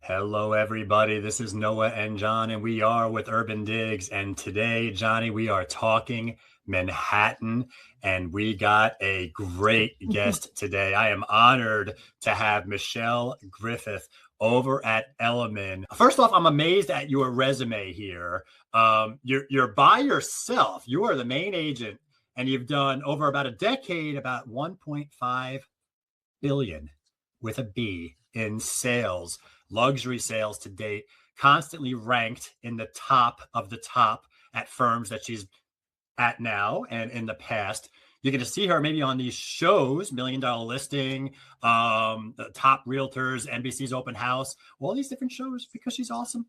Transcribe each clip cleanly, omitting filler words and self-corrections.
Hello, everybody. This is Noah and John, and we are with UrbanDigs. And today, Johnny, we are talking Manhattan, and we got a great guest today. I am honored to have Michelle Griffith over at Elliman. First off, I'm amazed at your resume here. You're by yourself. You are the main agent, and you've done over about a decade, about 1.5 billion with a B in sales, luxury sales to date, constantly ranked in the top of the top at firms that she's at now and in the past. You get to see her maybe on these shows, Million Dollar Listing, the Top Realtors, NBC's Open House, all these different shows because she's awesome,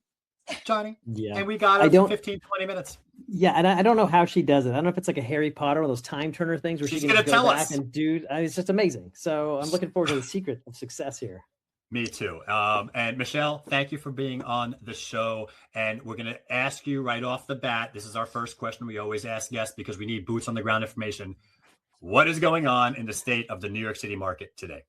Johnny. Yeah. And we got her for 15, 20 minutes. Yeah, and I don't know how she does it. I don't know if it's like a Harry Potter or those time turner things where She's she can gonna just go tell back us. and do. It's just amazing. So I'm looking forward to the secret of success here. Me too. And Michelle, thank you for being on the show. And we're going to ask you right off the bat. This is our first question we always ask guests because we need boots on the ground information. What is going on in the state of the New York City market today?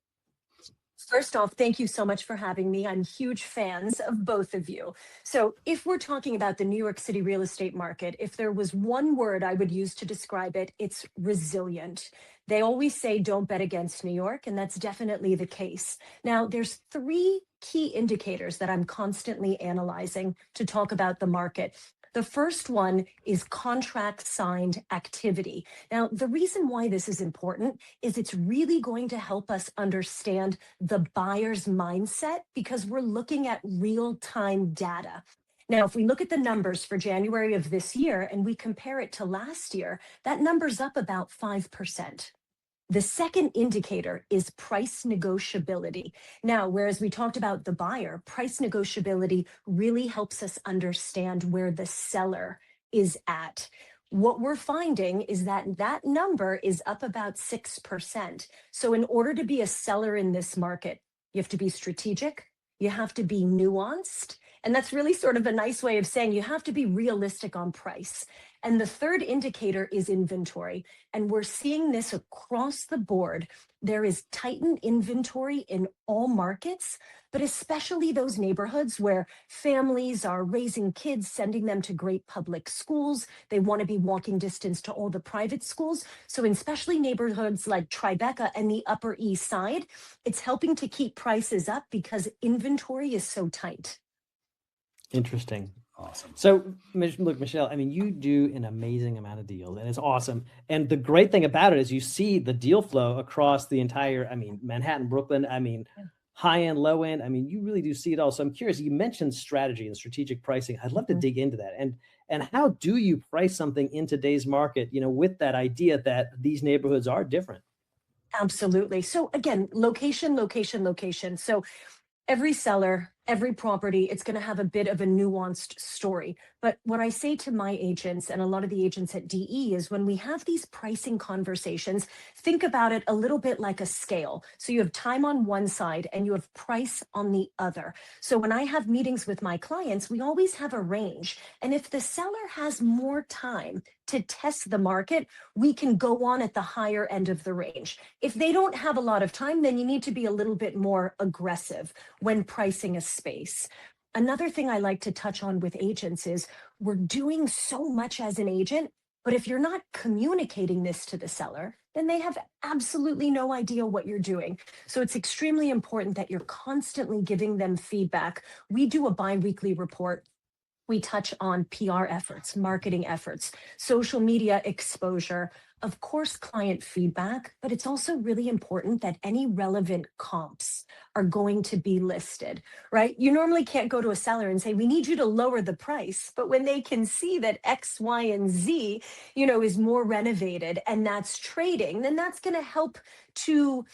First off, thank you so much for having me. I'm huge fans of both of you. So if we're talking about the New York City real estate market, if there was one word I would use to describe it, it's resilient. They always say don't bet against New York, and that's definitely the case. Now, there's three key indicators that I'm constantly analyzing to talk about the market. The first one is contract signed activity. Now, the reason why this is important is it's really going to help us understand the buyer's mindset because we're looking at real-time data. Now, if we look at the numbers for January of this year and we compare it to last year, that number's up about 5%. The second indicator is price negotiability. Now, whereas we talked about the buyer, price negotiability really helps us understand where the seller is at. What we're finding is that that number is up about 6%. So in order to be a seller in this market, you have to be strategic, you have to be nuanced, and that's really sort of a nice way of saying you have to be realistic on price. And the third indicator is inventory. And we're seeing this across the board. There is tightened inventory in all markets, but especially those neighborhoods where families are raising kids, sending them to great public schools. They want to be walking distance to all the private schools. So in especially neighborhoods like Tribeca and the Upper East Side, it's helping to keep prices up because inventory is so tight. Interesting. Awesome. So look, Michelle, I mean, you do an amazing amount of deals and it's awesome. And the great thing about it is you see the deal flow across the entire, Manhattan, Brooklyn, high end, low end. You really do see it all. So I'm curious, you mentioned strategy and strategic pricing. I'd love to dig into that. And how do you price something in today's market, with that idea that these neighborhoods are different? Absolutely. So again, location. So every seller, every property, it's going to have a bit of a nuanced story. But what I say to my agents and a lot of the agents at DE is when we have these pricing conversations, think about it a little bit like a scale. So you have time on one side and you have price on the other. So when I have meetings with my clients, we always have a range. And if the seller has more time to test the market, we can go on at the higher end of the range. If they don't have a lot of time, then you need to be a little bit more aggressive when pricing a space. Another thing I like to touch on with agents is we're doing so much as an agent, but if you're not communicating this to the seller, then they have absolutely no idea what you're doing. So it's extremely important that you're constantly giving them feedback. We do a biweekly report. We touch on PR efforts, marketing efforts, social media exposure, of course, client feedback, but it's also really important that any relevant comps are going to be listed, right? You normally can't go to a seller and say, we need you to lower the price. But when they can see that X, Y, and Z, is more renovated and that's trading, then that's going to help to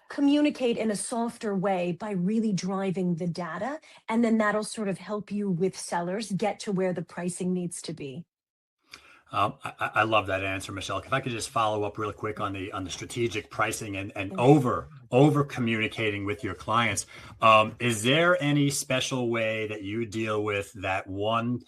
communicate in a softer way by really driving the data. And then that'll sort of help you with sellers get to where the pricing needs to be. I love that answer, Michelle. If I could just follow up real quick on the strategic pricing and over communicating with your clients. Is there any special way that you deal with that one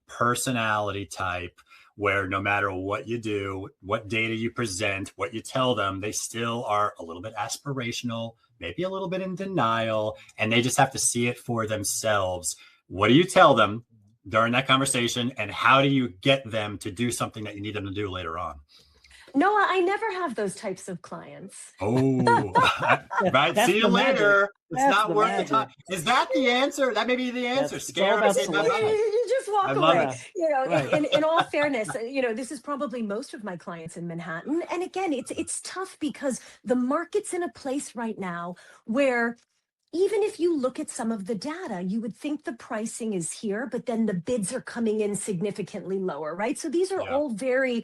personality type where no matter what you do, what data you present, what you tell them, they still are a little bit aspirational, maybe a little bit in denial, and they just have to see it for themselves. What do you tell them during that conversation, and how do you get them to do something that you need them to do later on? Noah, I never have those types of clients. Oh, right. That's See you the magic. later. It's That's not the worth the magic. time. Is that the answer? That may be the answer. It's Scare all them. about Say, selection. bye-bye. You just I walk love away. it. You know, Right. in all fairness, you know, this is probably most of my clients in Manhattan. And again, it's tough because the market's in a place right now where even if you look at some of the data, you would think the pricing is here, but then the bids are coming in significantly lower, right? So these are Yeah. all very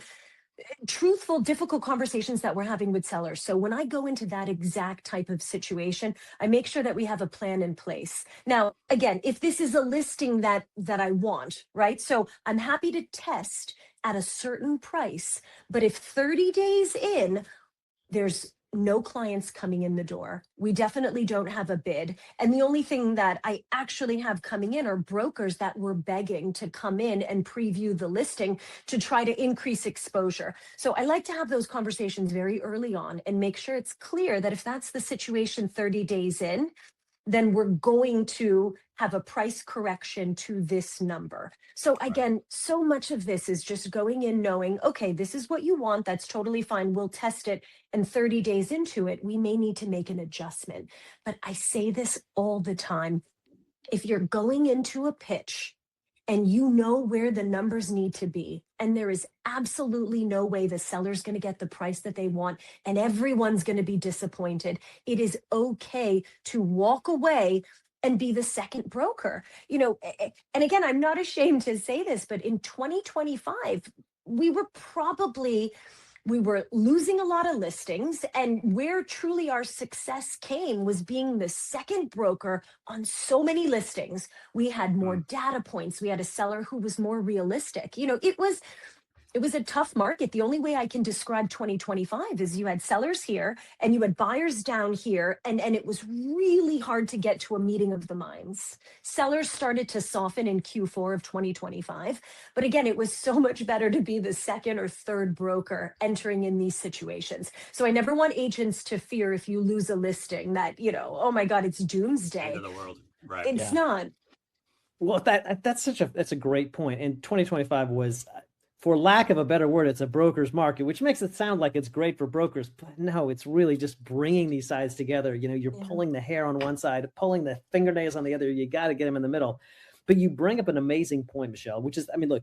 truthful, difficult conversations that we're having with sellers. So when I go into that exact type of situation, I make sure that we have a plan in place. Now, again, if this is a listing that I want, right? So I'm happy to test at a certain price, but if 30 days in, there's no clients coming in the door, we definitely don't have a bid. And the only thing that I actually have coming in are brokers that were begging to come in and preview the listing to try to increase exposure. So I like to have those conversations very early on and make sure it's clear that if that's the situation 30 days in, then we're going to have a price correction to this number. So again, so much of this is just going in knowing, okay, this is what you want. That's totally fine. We'll test it. And 30 days into it, we may need to make an adjustment. But I say this all the time. If you're going into a pitch and you know where the numbers need to be, and there is absolutely no way the seller's going to get the price that they want, and everyone's going to be disappointed, it is okay to walk away and be the second broker. You know, and again, I'm not ashamed to say this, but in 2025, we were losing a lot of listings, and where truly our success came was being the second broker on so many listings. We had more data points. We had a seller who was more realistic. You know, it was a tough market. The only way I can describe 2025 is you had sellers here and you had buyers down here, and it was really hard to get to a meeting of the minds. Sellers started to soften in Q4 of 2025. But again, it was so much better to be the second or third broker entering in these situations. So I never want agents to fear if you lose a listing that, you know, oh my God, it's doomsday. End of the world. Right. It's not. Well, that's a great point. And 2025 was, for lack of a better word, it's a broker's market, which makes it sound like it's great for brokers. But no, it's really just bringing these sides together. You know, you're pulling the hair on one side, pulling the fingernails on the other. You got to get them in the middle. But you bring up an amazing point, Michelle, which is, I mean, look,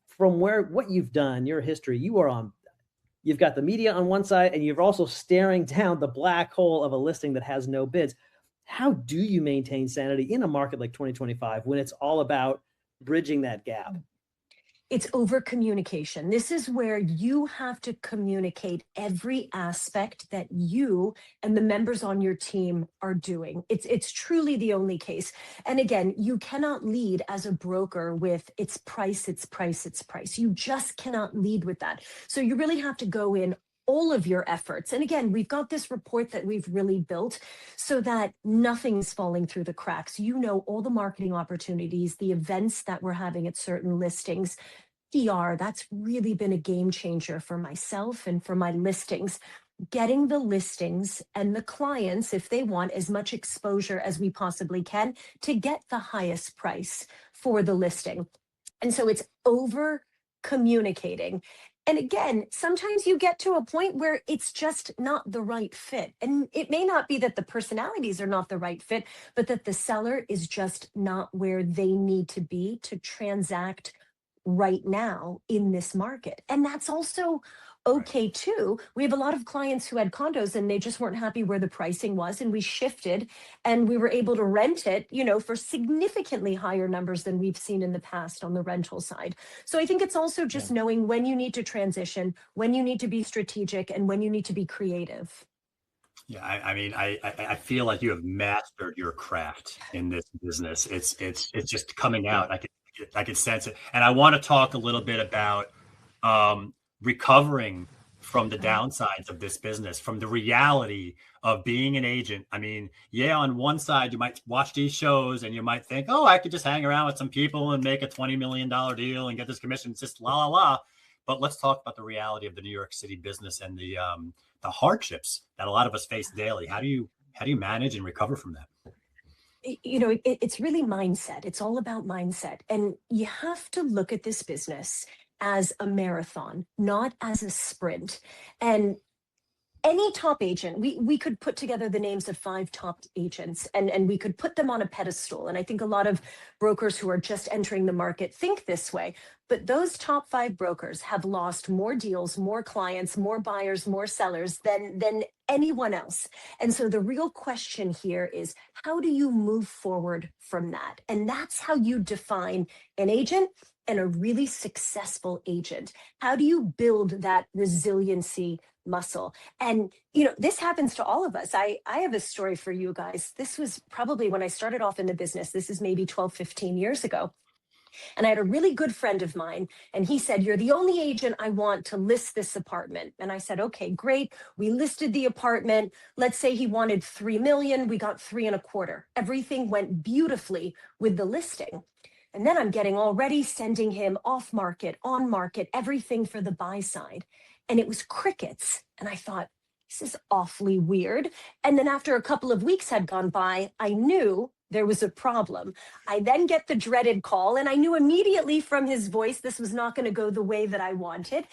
from what you've done, your history, you've got the media on one side, and you're also staring down the black hole of a listing that has no bids. How do you maintain sanity in a market like 2025 when it's all about bridging that gap? It's over communication. This is where you have to communicate every aspect that you and the members on your team are doing. It's truly the only case. And again, you cannot lead as a broker with it's price, it's price, it's price. You just cannot lead with that. So you really have to go in all of your efforts. And again, we've got this report that we've really built so that nothing's falling through the cracks. You know, all the marketing opportunities, the events that we're having at certain listings, PR, that's really been a game changer for myself and for my listings. Getting the listings and the clients, if they want as much exposure as we possibly can, to get the highest price for the listing. And so it's over communicating. And again, sometimes you get to a point where it's just not the right fit. And it may not be that the personalities are not the right fit, but that the seller is just not where they need to be to transact right now in this market. And that's also okay too. We have a lot of clients who had condos and they just weren't happy where the pricing was, and we shifted and we were able to rent it, you know, for significantly higher numbers than we've seen in the past on the rental side. So I think it's also just knowing when you need to transition, when you need to be strategic, and when you need to be creative. Yeah, I mean, I feel like you have mastered your craft in this business. It's just coming out. I can sense it. And I want to talk a little bit about recovering from the downsides of this business, from the reality of being an agent. I mean, yeah, on one side, you might watch these shows and you might think, oh, I could just hang around with some people and make a $20 million deal and get this commission. It's just la, la, la. But let's talk about the reality of the New York City business and the hardships that a lot of us face daily. How do How do you manage and recover from that? You know, it's really mindset. It's all about mindset. And you have to look at this business as a marathon, not as a sprint. And any top agent, we could put together the names of 5 top agents and we could put them on a pedestal. And I think a lot of brokers who are just entering the market think this way. But those top 5 brokers have lost more deals, more clients, more buyers, more sellers than anyone else. And so the real question here is, how do you move forward from that? And that's how you define an agent and a really successful agent. How do you build that resiliency muscle? And, you know, this happens to all of us. I have a story for you guys. This was probably when I started off in the business. This is maybe 12, 15 years ago. And I had a really good friend of mine, and he said, "You're the only agent I want to list this apartment." And I said, "Okay, great." We listed the apartment. Let's say he wanted 3 million. We got 3.25. Everything went beautifully with the listing. And then I'm getting already sending him off market, on market, everything for the buy side. And it was crickets. And I thought, this is awfully weird. And then after a couple of weeks had gone by, I knew there was a problem. I then get the dreaded call, and I knew immediately from his voice this was not going to go the way that I wanted.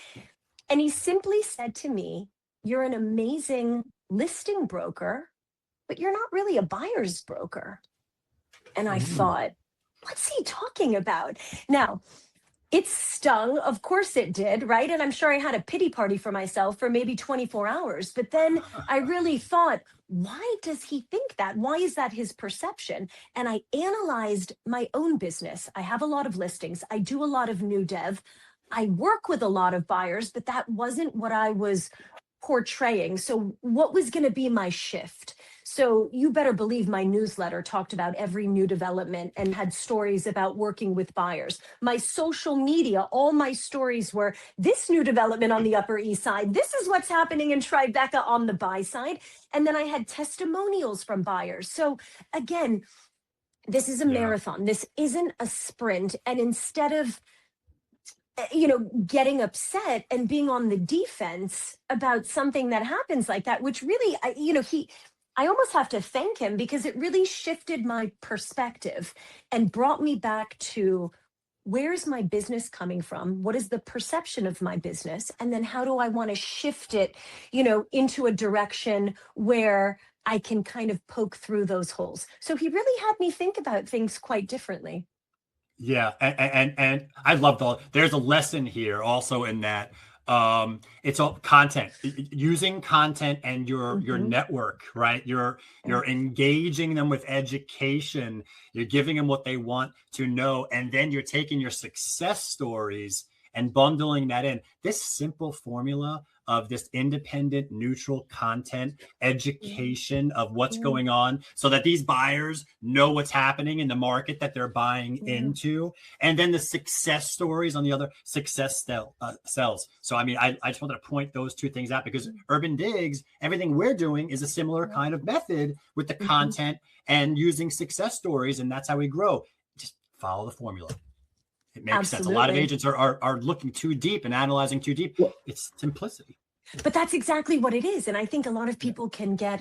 And he simply said to me, "You're an amazing listing broker, but you're not really a buyer's broker." And I thought, what's he talking about? Now, it stung. Of course it did, right? And I'm sure I had a pity party for myself for maybe 24 hours. But then I really thought, why does he think that? Why is that his perception? And I analyzed my own business. I have a lot of listings. I do a lot of new dev. I work with a lot of buyers, but that wasn't what I was portraying. So what was going to be my shift? So you better believe my newsletter talked about every new development and had stories about working with buyers. My social media, all my stories were this new development on the Upper East Side. This is what's happening in Tribeca on the buy side. And then I had testimonials from buyers. So again, this is a marathon. This isn't a sprint. And instead of getting upset and being on the defense about something that happens like that, which really, I almost have to thank him because it really shifted my perspective and brought me back to where's my business coming from? What is the perception of my business? And then how do I want to shift it, into a direction where I can kind of poke through those holes. So he really had me think about things quite differently. Yeah, and I loved there's a lesson here also in that it's all content, using content and your network, right? You're engaging them with education, you're giving them what they want to know, and then you're taking your success stories and bundling that in. This simple formula of this independent, neutral content, education of what's going on so that these buyers know what's happening in the market that they're buying into. And then the success stories on the other success sells. So, I mean, I just wanted to point those two things out because UrbanDigs, everything we're doing is a similar kind of method with the content and using success stories. And that's how we grow. Just follow the formula. It makes sense. A lot of agents are looking too deep and analyzing too deep. It's simplicity. But that's exactly what it is. And I think a lot of people can get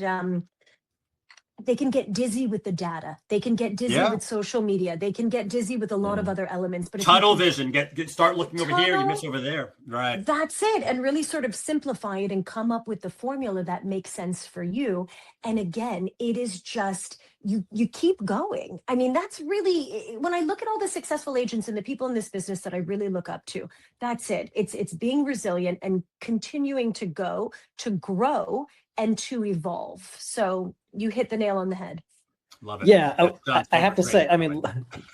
dizzy with the data. They can get dizzy with social media. They can get dizzy with a lot of other elements. But tunnel vision, start looking over here, you miss over there. Right. That's it. And really sort of simplify it and come up with the formula that makes sense for you. And again, it is just you keep going. I mean, that's really, when I look at all the successful agents and the people in this business that I really look up to, that's it. It's being resilient and continuing to go, to grow, and to evolve. So you hit the nail on the head. Love it. Yeah, I have to say, I mean,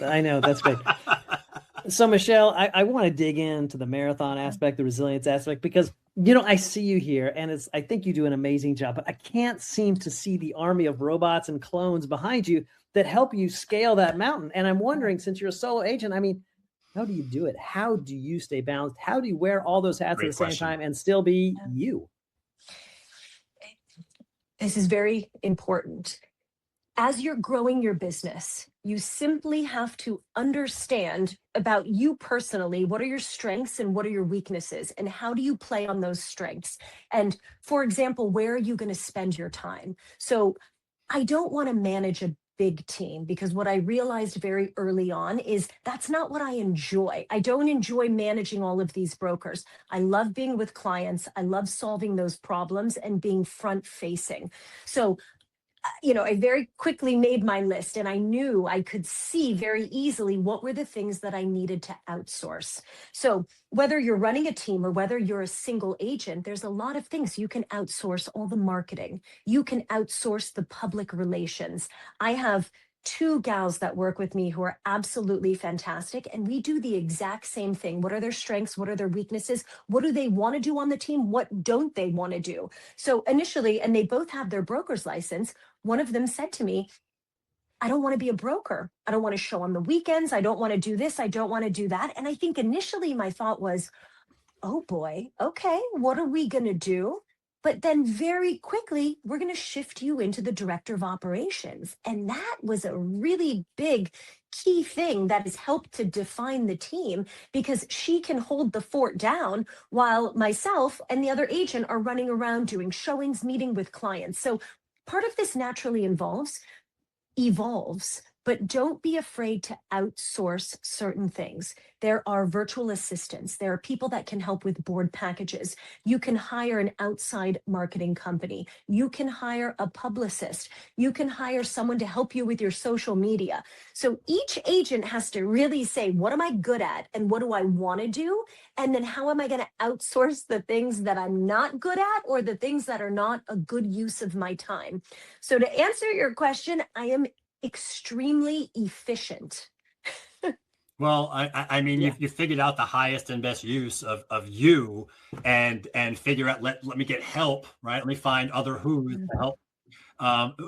I know that's great. So Michelle, I want to dig into the marathon aspect, the resilience aspect, because, I see you here and I think you do an amazing job, but I can't seem to see the army of robots and clones behind you that help you scale that mountain. And I'm wondering, since you're a solo agent, I mean, how do you do it? How do you stay balanced? How do you wear all those hats at the same time and still be you? This is very important. As you're growing your business, you simply have to understand about you personally, what are your strengths and what are your weaknesses, and how do you play on those strengths? And for example, where are you going to spend your time? So I don't want to manage a big team, because what I realized very early on is that's not what I enjoy. I don't enjoy managing all of these brokers. I love being with clients. I love solving those problems and being front facing. So I very quickly made my list, and I knew I could see very easily what were the things that I needed to outsource. So whether you're running a team or whether you're a single agent, there's a lot of things you can outsource. All the marketing, you can outsource the public relations. I have two gals that work with me who are absolutely fantastic, and we do the exact same thing. What are their strengths? What are their weaknesses? What do they want to do on the team? What don't they want to do? So initially, and they both have their broker's license, one of them said to me, I don't want to be a broker. I don't want to show on the weekends. I don't want to do this. I don't want to do that. And I think initially my thought was, oh boy, okay, what are we going to do? But then very quickly, we're going to shift you into the director of operations. And that was a really big key thing that has helped to define the team, because she can hold the fort down while myself and the other agent are running around doing showings, meeting with clients. So part of this naturally evolves, but don't be afraid to outsource certain things. There are virtual assistants. There are people that can help with board packages. You can hire an outside marketing company. You can hire a publicist. You can hire someone to help you with your social media. So each agent has to really say, what am I good at? And what do I want to do? And then how am I going to outsource the things that I'm not good at, or the things that are not a good use of my time? So to answer your question, I am extremely efficient. Well, I mean, Yeah. you figured out the highest and best use of you, and figure out, let me get help, right? Let me find other who's to help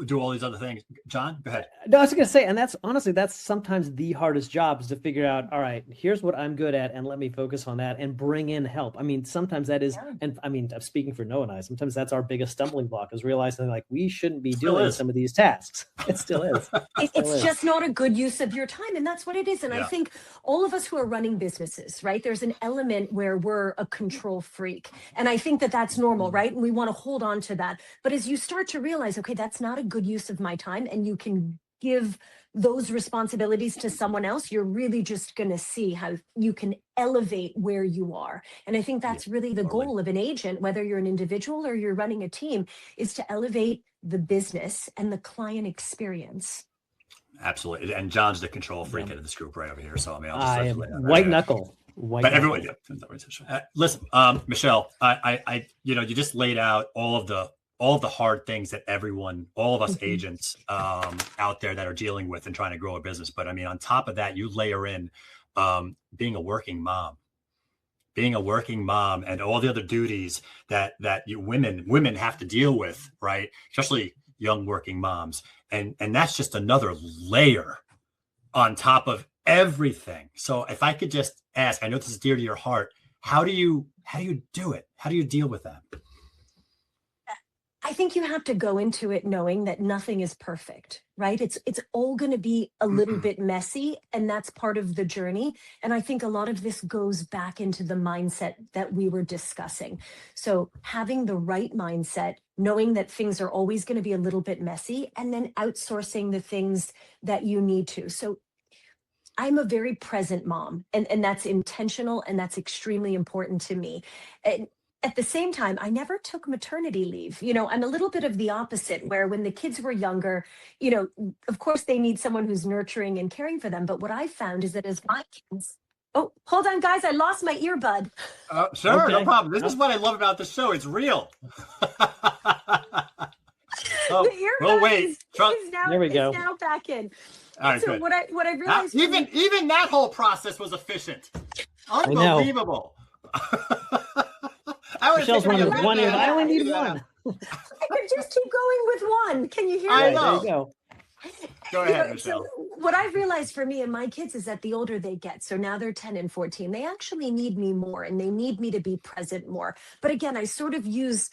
do all these other things. John, go ahead. No, I was going to say, and that's sometimes the hardest job, is to figure out, all right, here's what I'm good at, and let me focus on that and bring in help. I mean, sometimes that is, and I mean, I'm speaking for Noah and I, sometimes that's our biggest stumbling block, is realizing like we shouldn't be doing some of these tasks. It still is. It's just not a good use of your time. And that's what it is. And I think all of us who are running businesses, right, there's an element where we're a control freak. And I think that that's normal, right? And we want to hold on to that. But as you start to realize, okay, that's not a good use of my time, and you can give those responsibilities to someone else, you're really just going to see how you can elevate where you are. And I think that's really the goal of an agent, whether you're an individual or you're running a team, is to elevate the business and the client experience. Absolutely. And John's the control freak of this group right over here. So I mean, I am white knuckle. But everyone, listen, Michelle, I you just laid out all of the hard things that all of us agents out there that are dealing with and trying to grow a business. But I mean, on top of that, you layer in being a working mom and all the other duties that you women have to deal with, right? Especially young working moms. And that's just another layer on top of everything. So if I could just ask, I know this is dear to your heart, how do you do it? How do you deal with that? I think you have to go into it knowing that nothing is perfect, right? It's all going to be a little bit messy, and that's part of the journey. And I think a lot of this goes back into the mindset that we were discussing. So having the right mindset, knowing that things are always going to be a little bit messy, and then outsourcing the things that you need to. So I'm a very present mom, and that's intentional, and that's extremely important to me. And at the same time, I never took maternity leave. I'm a little bit of the opposite, where when the kids were younger, of course they need someone who's nurturing and caring for them. But what I found is that as my kids, oh, hold on, guys, I lost my earbud. Sure, okay. No problem. This is what I love about the show. It's real. We'll wait. There we go. Now back in. All right, so good. what I realized, even that whole process was efficient. Unbelievable. Michelle's one of one ear. I only need one. I could just keep going with one. Can you hear me? I know. There you go. Go ahead, Michelle. So what I've realized for me and my kids is that the older they get, so now they're 10 and 14, they actually need me more, and they need me to be present more. But again, I sort of use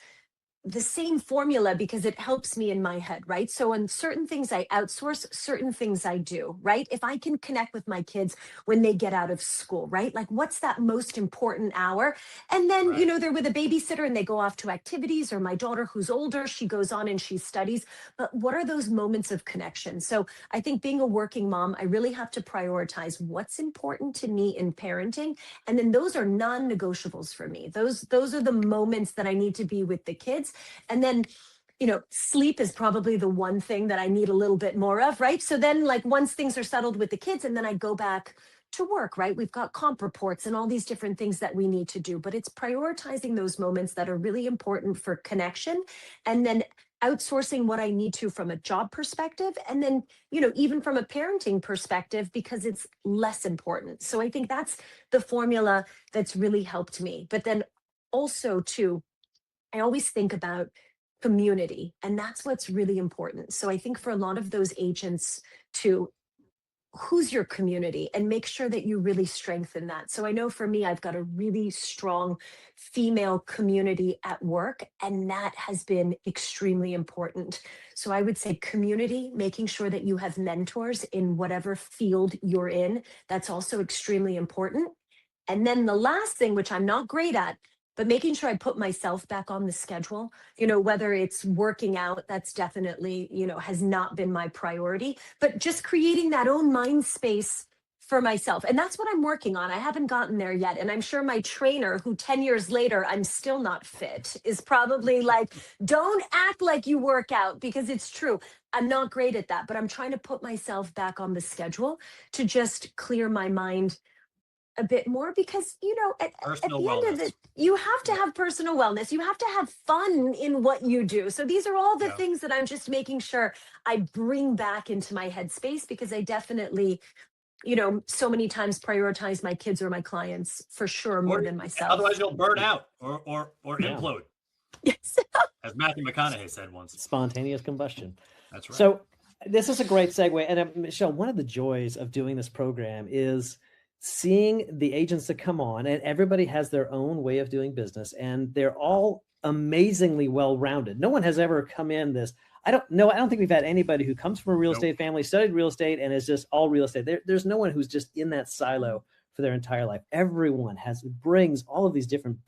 the same formula because it helps me in my head, right? So on certain things I outsource, certain things I do, right? If I can connect with my kids when they get out of school, right? Like what's that most important hour? And then, Right. they're with a babysitter and they go off to activities, or my daughter who's older, she goes on and she studies. But what are those moments of connection? So I think being a working mom, I really have to prioritize what's important to me in parenting. And then those are non-negotiables for me. Those are the moments that I need to be with the kids. And then, sleep is probably the one thing that I need a little bit more of, right? So then, like, once things are settled with the kids, and then I go back to work, right? We've got comp reports and all these different things that we need to do, but it's prioritizing those moments that are really important for connection, and then outsourcing what I need to from a job perspective, and then, even from a parenting perspective, because it's less important. So I think that's the formula that's really helped me. But then also, too, I always think about community, and that's what's really important. So I think for a lot of those agents, to who's your community, and make sure that you really strengthen that. So I know for me, I've got a really strong female community at work, and that has been extremely important. So I would say community, making sure that you have mentors in whatever field you're in, that's also extremely important. And then the last thing, which I'm not great at, but making sure I put myself back on the schedule, whether it's working out, that's definitely, has not been my priority, but just creating that own mind space for myself. And that's what I'm working on. I haven't gotten there yet. And I'm sure my trainer, who 10 years later, I'm still not fit, is probably like, don't act like you work out, because it's true. I'm not great at that, but I'm trying to put myself back on the schedule to just clear my mind a bit more, because at Personal the end of wellness. it, you have to have personal wellness, you have to have fun in what you do. So these are all the Yeah. things that I'm just making sure I bring back into my headspace, because I definitely, so many times prioritize my kids or my clients for sure more than myself. Otherwise you'll burn out or Yeah. implode, Yes. as Matthew McConaughey said once. Spontaneous combustion. That's right. So this is a great segue. And Michelle, one of the joys of doing this program is seeing the agents that come on, and everybody has their own way of doing business, and they're all amazingly well-rounded. No one has ever come in this. I don't think we've had anybody who comes from a real estate family, studied real estate, and is just all real estate. There's no one who's just in that silo for their entire life. Everyone brings all of these different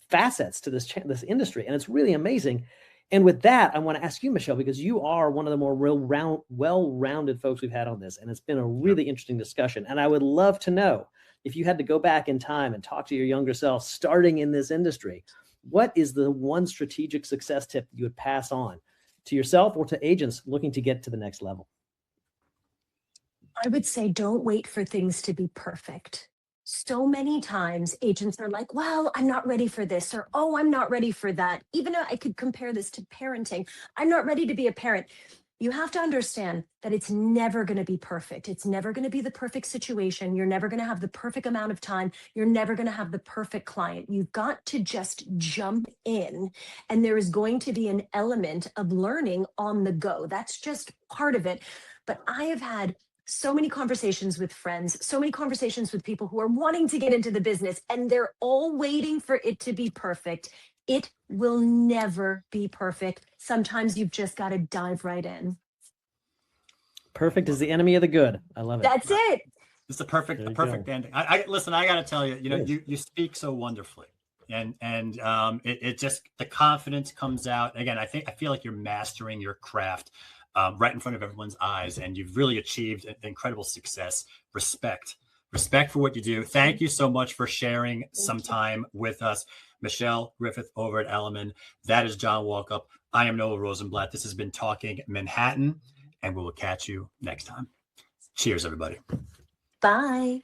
facets to this industry, and it's really amazing. And with that, I want to ask you, Michelle, because you are one of the more well-rounded folks we've had on this, and it's been a really interesting discussion. And I would love to know, if you had to go back in time and talk to your younger self starting in this industry, what is the one strategic success tip you would pass on to yourself or to agents looking to get to the next level? I would say, don't wait for things to be perfect. So many times agents are like, well, I'm not ready for this, or, oh, I'm not ready for that. Even though I could compare this to parenting, I'm not ready to be a parent. You have to understand that it's never going to be perfect. It's never going to be the perfect situation. You're never going to have the perfect amount of time. You're never going to have the perfect client. You've got to just jump in, and there is going to be an element of learning on the go. That's just part of it. But I have had so many conversations with friends, so many conversations with people who are wanting to get into the business, and they're all waiting for it to be perfect. It will never be perfect. Sometimes you've just got to dive right in. Perfect is the enemy of the good. I love it. That's it. It's a perfect ending. I listen, I got to tell you, you speak so wonderfully, and it just, the confidence comes out. Again, I feel like you're mastering your craft right in front of everyone's eyes, and you've really achieved an incredible success. Respect for what you do. Thank you so much for sharing some time with us. Michelle Griffith over at Elliman. That is John Walkup. I am Noah Rosenblatt. This has been Talking Manhattan, and we will catch you next time. Cheers, everybody. Bye.